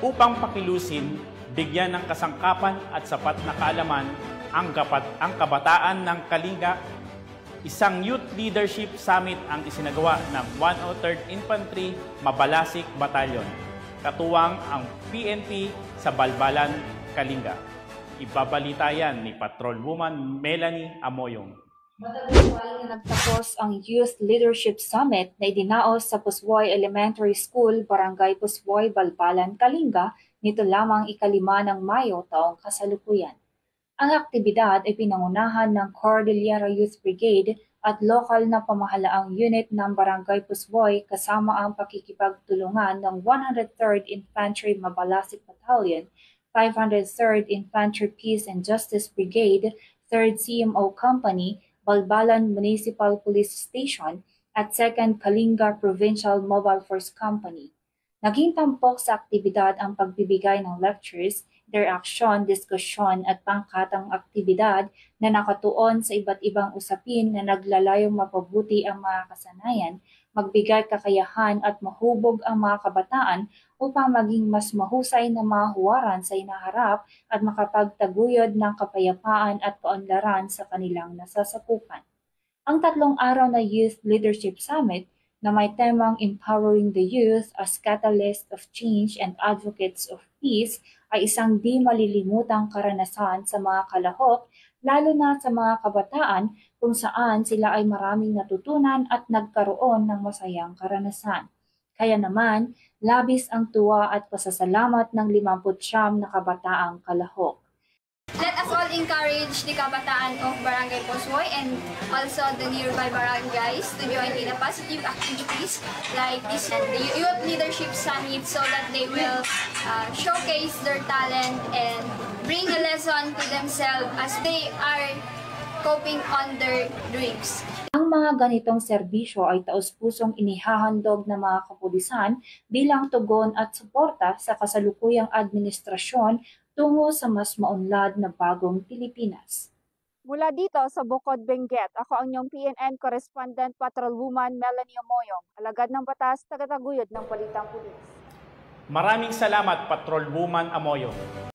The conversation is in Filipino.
upang pakilusin, bigyan ng kasangkapan at sapat na kaalaman ang kabataan ng Kalinga. Isang Youth Leadership Summit ang isinagawa ng 103rd Infantry Mabalasik Battalion, katuwang ang PNP sa Balbalan, Kalinga. Ibabalita yan ni Patrolwoman Melanie Amoyong. Matagumpay na nagtapos ang Youth Leadership Summit na idinaos sa Puswoy Elementary School, Barangay Puswoy, Balbalan, Kalinga nito lamang 5 ng Mayo taong kasalukuyan. Ang aktibidad ay pinangunahan ng Cordillera Youth Brigade at lokal na pamahalaang unit ng Barangay Puswoy kasama ang pakikipagtulungan ng 103rd Infantry Mabalasik Battalion, 503rd Infantry Peace and Justice Brigade, 3rd CMO Company, Balbalan Municipal Police Station at 2nd Kalinga Provincial Mobile Force Company. Naging tampok sa aktibidad ang pagbibigay ng lectures, interaksyon, diskusyon at pangkatang aktibidad na nakatuon sa iba't ibang usapin na naglalayong mapabuti ang mga kasanayan, magbigay kakayahan at mahubog ang mga kabataan upang maging mas mahusay na mahuwaran sa inaharap at makapagtaguyod ng kapayapaan at kaunlaran sa kanilang nasasakupan. Ang 3 araw na Youth Leadership Summit na may temang Empowering the Youth as Catalyst of Change and Advocates of Peace ay isang di malilimutang karanasan sa mga kalahok, lalo na sa mga kabataan kung saan sila ay maraming natutunan at nagkaroon ng masayang karanasan. Kaya naman, labis ang tuwa at pasasalamat ng 59 na kabataang kalahok. Let us all encourage the kabataan of Barangay Puswoy and also the nearby barangays to join in a positive activities like this and the Youth Leadership Summit so that they will showcase their talent and bring a lesson to themselves as they are coping on their dreams. Ang mga ganitong serbisyo ay taos-pusong inihahandog ng mga kapulisan bilang tugon at suporta sa kasalukuyang administrasyon tungo sa mas maunlad na bagong Pilipinas. Mula dito sa Bukod, Benguet, ako ang inyong PNN Correspondent Patrolwoman Melanie Amoyong, alagad ng batas, tagataguyod ng Balitang Pulis. Maraming salamat, Patrolwoman Amoyong.